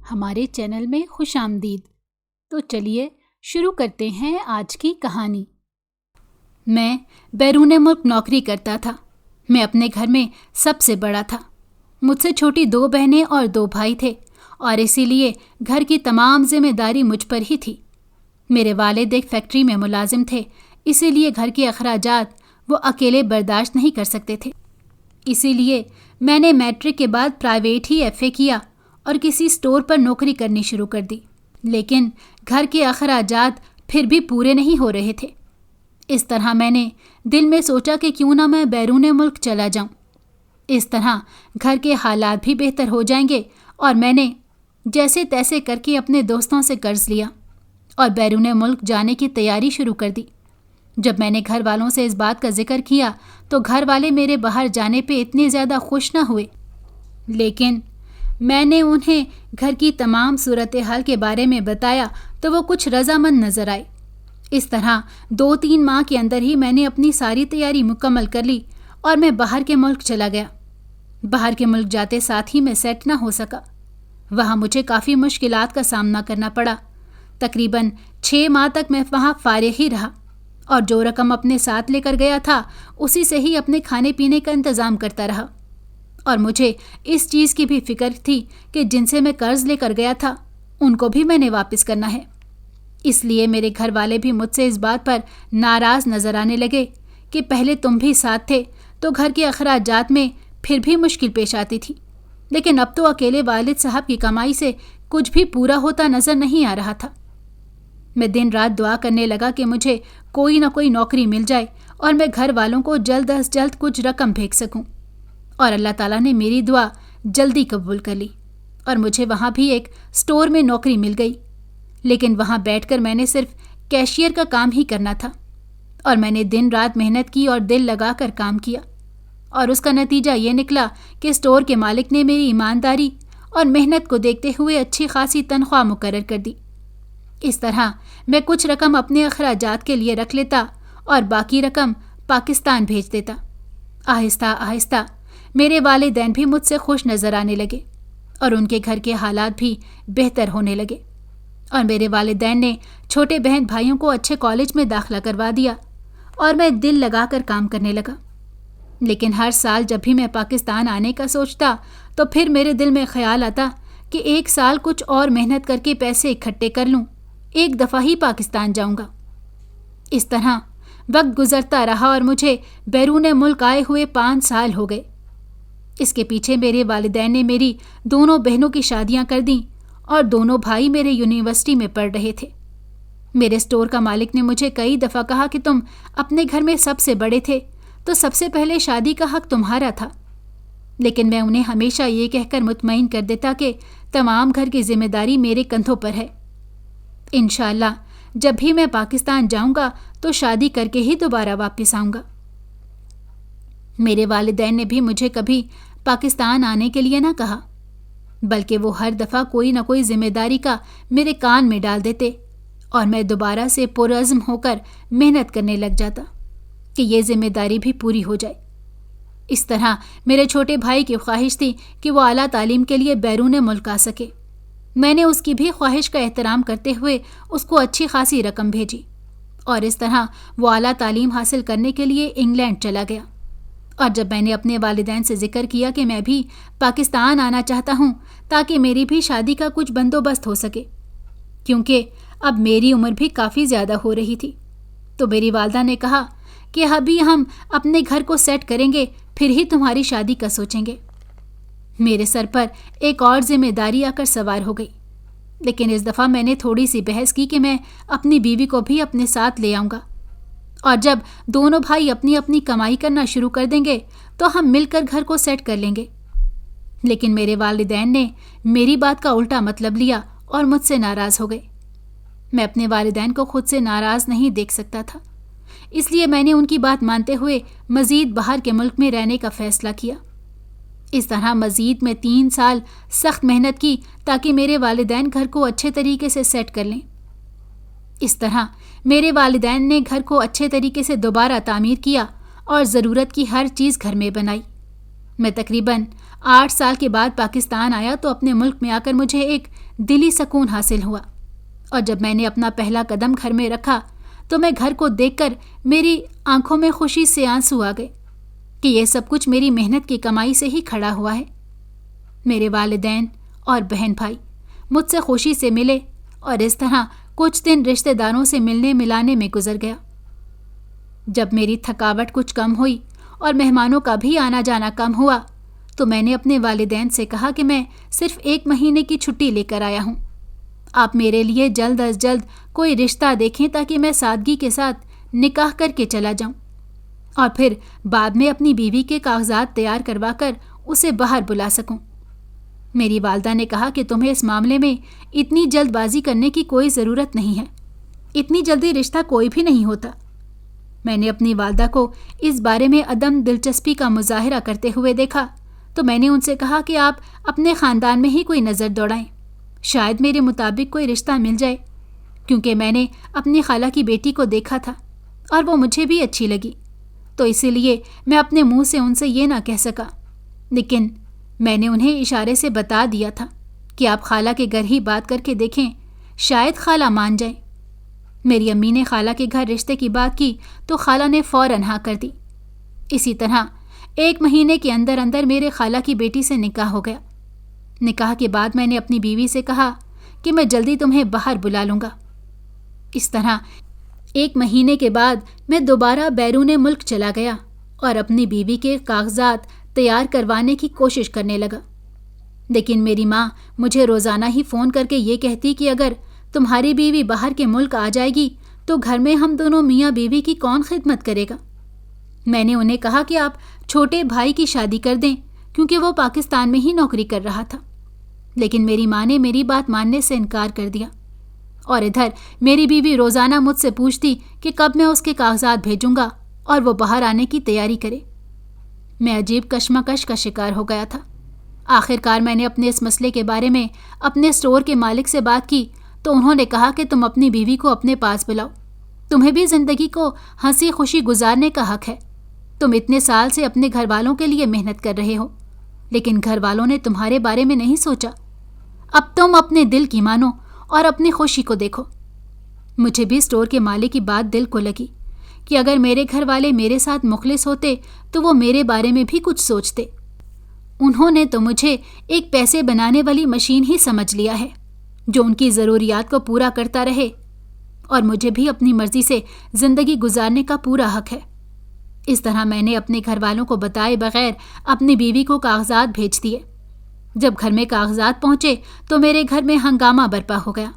ہمارے چینل میں خوش آمدید۔ تو چلیے شروع کرتے ہیں آج کی کہانی۔ میں بیرون ملک نوکری کرتا تھا۔ میں اپنے گھر میں سب سے بڑا تھا۔ مجھ سے چھوٹی 2 بہنیں اور 2 بھائی تھے، اور اسی لیے گھر کی تمام ذمہ داری مجھ پر ہی تھی۔ میرے والد ایک فیکٹری میں ملازم تھے، اسی لیے گھر کے اخراجات وہ اکیلے برداشت نہیں کر سکتے تھے۔ اسی لیے میں نے میٹرک کے بعد پرائیویٹ ہی FA کیا اور کسی اسٹور پر نوکری کرنی شروع کر دی، لیکن گھر کے اخراجات پھر بھی پورے نہیں ہو رہے تھے۔ اس طرح میں نے دل میں سوچا کہ کیوں نہ میں بیرون ملک چلا جاؤں، اس طرح گھر کے حالات بھی بہتر ہو جائیں گے۔ اور میں نے جیسے تیسے کر کے اپنے دوستوں سے قرض لیا اور بیرون ملک جانے کی تیاری شروع کر دی۔ جب میں نے گھر والوں سے اس بات کا ذکر کیا تو گھر والے میرے باہر جانے پہ اتنے زیادہ خوش نہ ہوئے، لیکن میں نے انہیں گھر کی تمام صورتحال کے بارے میں بتایا تو وہ کچھ رضامند نظر آئے۔ اس طرح 2-3 ماہ کے اندر ہی میں نے اپنی ساری تیاری مکمل کر لی اور میں باہر کے ملک چلا گیا۔ باہر کے ملک جاتے ساتھ ہی میں سیٹ نہ ہو سکا۔ وہاں مجھے کافی مشکلات کا سامنا کرنا پڑا۔ تقریباً 6 ماہ تک میں وہاں فارغ ہی رہا، اور جو رقم اپنے ساتھ لے کر گیا تھا اسی سے ہی اپنے کھانے پینے کا انتظام کرتا رہا۔ اور مجھے اس چیز کی بھی فکر تھی کہ جن سے میں قرض لے کر گیا تھا ان کو بھی میں نے واپس کرنا ہے۔ اس لیے میرے گھر والے بھی مجھ سے اس بات پر ناراض نظر آنے لگے کہ پہلے تم بھی ساتھ تھے تو گھر کے اخراجات میں پھر بھی مشکل پیش آتی تھی، لیکن اب تو اکیلے والد صاحب کی کمائی سے کچھ بھی پورا ہوتا نظر نہیں آ رہا تھا۔ میں دن رات دعا کرنے لگا کہ مجھے کوئی نہ کوئی نوکری مل جائے اور میں گھر والوں کو جلد از جلد کچھ رقم بھیج سکوں، اور اللہ تعالیٰ نے میری دعا جلدی قبول کر لی اور مجھے وہاں بھی ایک اسٹور میں نوکری مل گئی۔ لیکن وہاں بیٹھ کر میں نے صرف کیشیئر کا کام ہی کرنا تھا، اور میں نے دن رات محنت کی اور دل لگا کر کام کیا، اور اس کا نتیجہ یہ نکلا کہ اسٹور کے مالک نے میری ایمانداری اور محنت کو دیکھتے ہوئے اچھی خاصی تنخواہ مقرر کر دی۔ اس طرح میں کچھ رقم اپنے اخراجات کے لیے رکھ لیتا اور باقی رقم پاکستان بھیج دیتا۔ آہستہ آہستہ میرے والدین بھی مجھ سے خوش نظر آنے لگے اور ان کے گھر کے حالات بھی بہتر ہونے لگے، اور میرے والدین نے چھوٹے بہن بھائیوں کو اچھے کالج میں داخلہ کروا دیا، اور میں دل لگا کر کام کرنے لگا۔ لیکن ہر سال جب بھی میں پاکستان آنے کا سوچتا تو پھر میرے دل میں خیال آتا کہ 1 سال کچھ اور محنت کر کے پیسے اکٹھے کر لوں، ایک دفعہ ہی پاکستان جاؤں گا۔ اس طرح وقت گزرتا رہا اور مجھے بیرون ملک آئے ہوئے 5 سال ہو گئے۔ اس کے پیچھے میرے والدین نے میری دونوں بہنوں کی شادیاں کر دیں، اور دونوں بھائی میرے یونیورسٹی میں پڑھ رہے تھے۔ میرے اسٹور کا مالک نے مجھے کئی دفعہ کہا کہ تم اپنے گھر میں سب سے بڑے تھے تو سب سے پہلے شادی کا حق تمہارا تھا، لیکن میں انہیں ہمیشہ یہ کہہ کر مطمئن کر دیتا کہ تمام گھر کی ذمہ داری میرے کندھوں پر ہے۔ انشاءاللہ جب بھی میں پاکستان جاؤں گا تو شادی کر کے ہی دوبارہ واپس آؤں گا۔ میرے والدین نے بھی مجھے کبھی پاکستان آنے کے لیے نہ کہا، بلکہ وہ ہر دفعہ کوئی نہ کوئی ذمہ داری کا میرے کان میں ڈال دیتے، اور میں دوبارہ سے پرعزم ہو کر محنت کرنے لگ جاتا کہ یہ ذمہ داری بھی پوری ہو جائے۔ اس طرح میرے چھوٹے بھائی کی خواہش تھی کہ وہ اعلیٰ تعلیم کے لیے بیرون ملک آ سکے۔ میں نے اس کی بھی خواہش کا احترام کرتے ہوئے اس کو اچھی خاصی رقم بھیجی، اور اس طرح وہ اعلیٰ تعلیم حاصل کرنے کے لیے انگلینڈ چلا گیا۔ اور جب میں نے اپنے والدین سے ذکر کیا کہ میں بھی پاکستان آنا چاہتا ہوں تاکہ میری بھی شادی کا کچھ بندوبست ہو سکے، کیونکہ اب میری عمر بھی کافی زیادہ ہو رہی تھی، تو میری والدہ نے کہا کہ ابھی ہم اپنے گھر کو سیٹ کریں گے، پھر ہی تمہاری شادی کا سوچیں گے۔ میرے سر پر ایک اور ذمہ داری آ کر سوار ہو گئی، لیکن اس دفعہ میں نے تھوڑی سی بحث کی کہ میں اپنی بیوی کو بھی اپنے ساتھ لے آؤں گا، اور جب دونوں بھائی اپنی اپنی کمائی کرنا شروع کر دیں گے تو ہم مل کر گھر کو سیٹ کر لیں گے۔ لیکن میرے والدین نے میری بات کا الٹا مطلب لیا اور مجھ سے ناراض ہو گئے۔ میں اپنے والدین کو خود سے ناراض نہیں دیکھ سکتا تھا، اس لیے میں نے ان کی بات مانتے ہوئے مزید باہر کے ملک میں رہنے کا فیصلہ کیا۔ اس طرح مزید میں 3 سال سخت محنت کی تاکہ میرے والدین گھر کو اچھے طریقے سے سیٹ کر لیں۔ اس طرح میرے والدین نے گھر کو اچھے طریقے سے دوبارہ تعمیر کیا اور ضرورت کی ہر چیز گھر میں بنائی۔ میں تقریباً 8 سال کے بعد پاکستان آیا تو اپنے ملک میں آ کر مجھے ایک دلی سکون حاصل ہوا، اور جب میں نے اپنا پہلا قدم گھر میں رکھا تو میں گھر کو دیکھ کر میری آنکھوں میں خوشی سے آنسو آ گئے کہ یہ سب کچھ میری محنت کی کمائی سے ہی کھڑا ہوا ہے۔ میرے والدین اور بہن بھائی مجھ سے خوشی سے ملے، اور اس طرح کچھ دن رشتہ داروں سے ملنے ملانے میں گزر گیا۔ جب میری تھکاوٹ کچھ کم ہوئی اور مہمانوں کا بھی آنا جانا کم ہوا تو میں نے اپنے والدین سے کہا کہ میں صرف 1 مہینے کی چھٹی لے کر آیا ہوں، آپ میرے لیے جلد از جلد کوئی رشتہ دیکھیں تاکہ میں سادگی کے ساتھ نکاح کر کے چلا جاؤں، اور پھر بعد میں اپنی بیوی کے کاغذات تیار کروا کر اسے باہر بلا سکوں۔ میری والدہ نے کہا کہ تمہیں اس معاملے میں اتنی جلد بازی کرنے کی کوئی ضرورت نہیں ہے، اتنی جلدی رشتہ کوئی بھی نہیں ہوتا۔ میں نے اپنی والدہ کو اس بارے میں عدم دلچسپی کا مظاہرہ کرتے ہوئے دیکھا تو میں نے ان سے کہا کہ آپ اپنے خاندان میں ہی کوئی نظر دوڑائیں، شاید میرے مطابق کوئی رشتہ مل جائے، کیونکہ میں نے اپنی خالہ کی بیٹی کو دیکھا تھا اور وہ مجھے بھی اچھی لگی، تو اسی لیے میں اپنے منہ سے ان سے یہ نہ کہہ سکا، لیکن میں نے انہیں اشارے سے بتا دیا تھا کہ آپ خالہ کے گھر ہی بات کر کے دیکھیں، شاید خالہ مان جائیں۔ میری امی نے خالہ کے گھر رشتے کی بات کی تو خالہ نے فوراً ہاں کر دی۔ اسی طرح 1 مہینے کے اندر اندر میرے خالہ کی بیٹی سے نکاح ہو گیا۔ نکاح کے بعد میں نے اپنی بیوی سے کہا کہ میں جلدی تمہیں باہر بلا لوں گا۔ اس طرح 1 مہینے کے بعد میں دوبارہ بیرون ملک چلا گیا اور اپنی بیوی کے کاغذات تیار کروانے کی کوشش کرنے لگا، لیکن میری ماں مجھے روزانہ ہی فون کر کے یہ کہتی کہ اگر تمہاری بیوی باہر کے ملک آ جائے گی تو گھر میں ہم دونوں میاں بیوی کی کون خدمت کرے گا؟ میں نے انہیں کہا کہ آپ چھوٹے بھائی کی شادی کر دیں کیونکہ وہ پاکستان میں ہی نوکری کر رہا تھا، لیکن میری ماں نے میری بات ماننے سے انکار کر دیا، اور ادھر میری بیوی روزانہ مجھ سے پوچھتی کہ کب میں اس کے کاغذات بھیجوں گا اور وہ باہر آنے کی تیاری کرے۔ میں عجیب کشمکش کا شکار ہو گیا تھا۔ آخر کار میں نے اپنے اس مسئلے کے بارے میں اپنے اسٹور کے مالک سے بات کی تو انہوں نے کہا کہ تم اپنی بیوی کو اپنے پاس بلاؤ، تمہیں بھی زندگی کو ہنسی خوشی گزارنے کا حق ہے، تم اتنے سال سے اپنے گھر والوں کے لیے محنت کر رہے ہو، لیکن گھر والوں نے تمہارے بارے میں نہیں سوچا، اب تم اپنے دل کی مانو اور اپنی خوشی کو دیکھو۔ مجھے بھی اسٹور کے مالک کی بات دل کو لگی کہ اگر میرے گھر والے میرے ساتھ مخلص ہوتے تو وہ میرے بارے میں بھی کچھ سوچتے۔ انہوں نے تو مجھے ایک پیسے بنانے والی مشین ہی سمجھ لیا ہے جو ان کی ضروریات کو پورا کرتا رہے، اور مجھے بھی اپنی مرضی سے زندگی گزارنے کا پورا حق ہے۔ اس طرح میں نے اپنے گھر والوں کو بتائے بغیر اپنی بیوی کو کاغذات بھیج دیے۔ جب گھر میں کاغذات پہنچے تو میرے گھر میں ہنگامہ برپا ہو گیا۔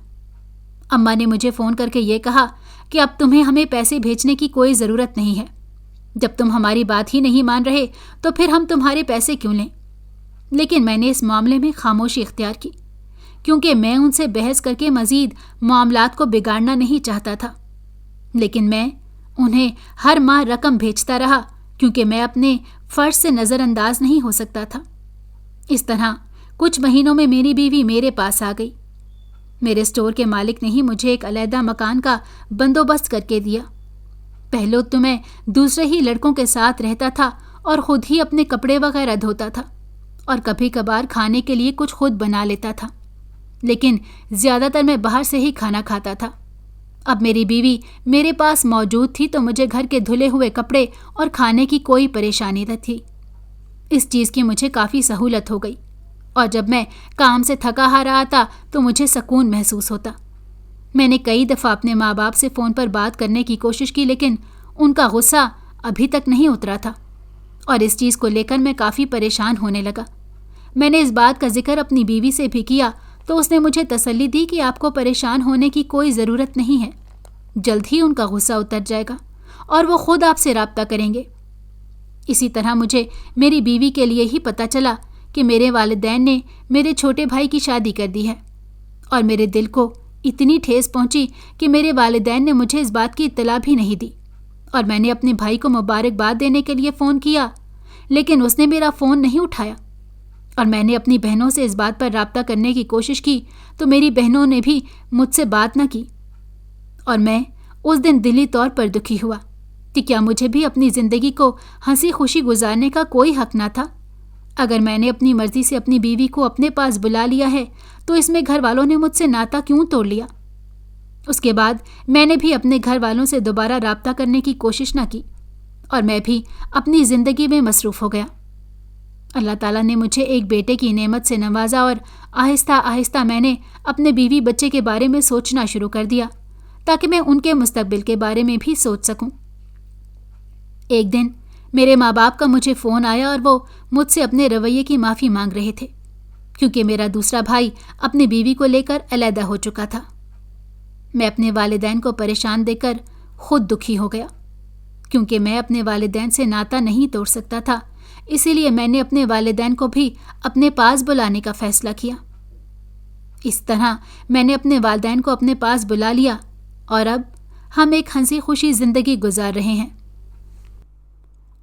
اماں نے مجھے فون کر کے یہ کہا کہ اب تمہیں ہمیں پیسے بھیجنے کی کوئی ضرورت نہیں ہے، جب تم ہماری بات ہی نہیں مان رہے تو پھر ہم تمہارے پیسے کیوں لیں؟ لیکن میں نے اس معاملے میں خاموشی اختیار کی، کیونکہ میں ان سے بحث کر کے مزید معاملات کو بگاڑنا نہیں چاہتا تھا، لیکن میں انہیں ہر ماہ رقم بھیجتا رہا کیونکہ میں اپنے فرض سے نظر انداز نہیں ہو سکتا تھا۔ اس طرح کچھ مہینوں میں میری بیوی میرے پاس آ گئی۔ میرے اسٹور کے مالک نے ہی مجھے ایک علیحدہ مکان کا بندوبست کر کے دیا۔ پہلے تو میں دوسرے ہی لڑکوں کے ساتھ رہتا تھا اور خود ہی اپنے کپڑے وغیرہ دھوتا تھا، اور کبھی کبھار کھانے کے لیے کچھ خود بنا لیتا تھا، لیکن زیادہ تر میں باہر سے ہی کھانا کھاتا تھا۔ اب میری بیوی میرے پاس موجود تھی تو مجھے گھر کے دھلے ہوئے کپڑے اور کھانے کی کوئی پریشانی نہ تھی۔ اس چیز کی مجھے کافی سہولت ہو گئی، اور جب میں کام سے تھکا ہارا آتا تو مجھے سکون محسوس ہوتا۔ میں نے کئی دفعہ اپنے ماں باپ سے فون پر بات کرنے کی کوشش کی، لیکن ان کا غصہ ابھی تک نہیں اترا تھا، اور اس چیز کو لے کر میں کافی پریشان ہونے لگا۔ میں نے اس بات کا ذکر اپنی بیوی سے بھی کیا تو اس نے مجھے تسلی دی کہ آپ کو پریشان ہونے کی کوئی ضرورت نہیں ہے، جلد ہی ان کا غصہ اتر جائے گا اور وہ خود آپ سے رابطہ کریں گے۔ اسی طرح مجھے میری بیوی کے لیے ہی پتہ چلا کہ میرے والدین نے میرے چھوٹے بھائی کی شادی کر دی ہے، اور میرے دل کو اتنی ٹھیس پہنچی کہ میرے والدین نے مجھے اس بات کی اطلاع بھی نہیں دی، اور میں نے اپنے بھائی کو مبارکباد دینے کے لیے فون کیا، لیکن اس نے میرا فون نہیں اٹھایا، اور میں نے اپنی بہنوں سے اس بات پر رابطہ کرنے کی کوشش کی تو میری بہنوں نے بھی مجھ سے بات نہ کی، اور میں اس دن دلی طور پر دکھی ہوا کہ کیا مجھے بھی اپنی زندگی کو ہنسی خوشی گزارنے کا کوئی حق نہ تھا؟ اگر میں نے اپنی مرضی سے اپنی بیوی کو اپنے پاس بلا لیا ہے تو اس میں گھر والوں نے مجھ سے ناتا کیوں توڑ لیا؟ اس کے بعد میں نے بھی اپنے گھر والوں سے دوبارہ رابطہ کرنے کی کوشش نہ کی اور میں بھی اپنی زندگی میں مصروف ہو گیا۔ اللہ تعالیٰ نے مجھے ایک بیٹے کی نعمت سے نوازا اور آہستہ آہستہ میں نے اپنے بیوی بچے کے بارے میں سوچنا شروع کر دیا تاکہ میں ان کے مستقبل کے بارے میں بھی سوچ سکوں۔ ایک دن میرے ماں باپ کا مجھے فون آیا اور وہ مجھ سے اپنے رویے کی معافی مانگ رہے تھے کیونکہ میرا دوسرا بھائی اپنی بیوی کو لے کر علیحدہ ہو چکا تھا۔ میں اپنے والدین کو پریشان دیکھ کر خود دکھی ہو گیا کیونکہ میں اپنے والدین سے ناتا نہیں توڑ سکتا تھا، اسی لیے میں نے اپنے والدین کو بھی اپنے پاس بلانے کا فیصلہ کیا۔ اس طرح میں نے اپنے والدین کو اپنے پاس بلا لیا اور اب ہم ایک ہنسی خوشی زندگی گزار رہے ہیں۔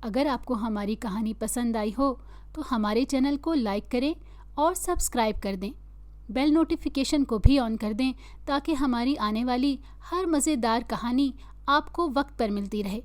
اگر آپ کو ہماری کہانی پسند آئی ہو تو ہمارے چینل کو لائک کریں اور سبسکرائب کر دیں۔ بیل نوٹیفیکیشن کو بھی آن کر دیں تاکہ ہماری آنے والی ہر مزیدار کہانی آپ کو وقت پر ملتی رہے۔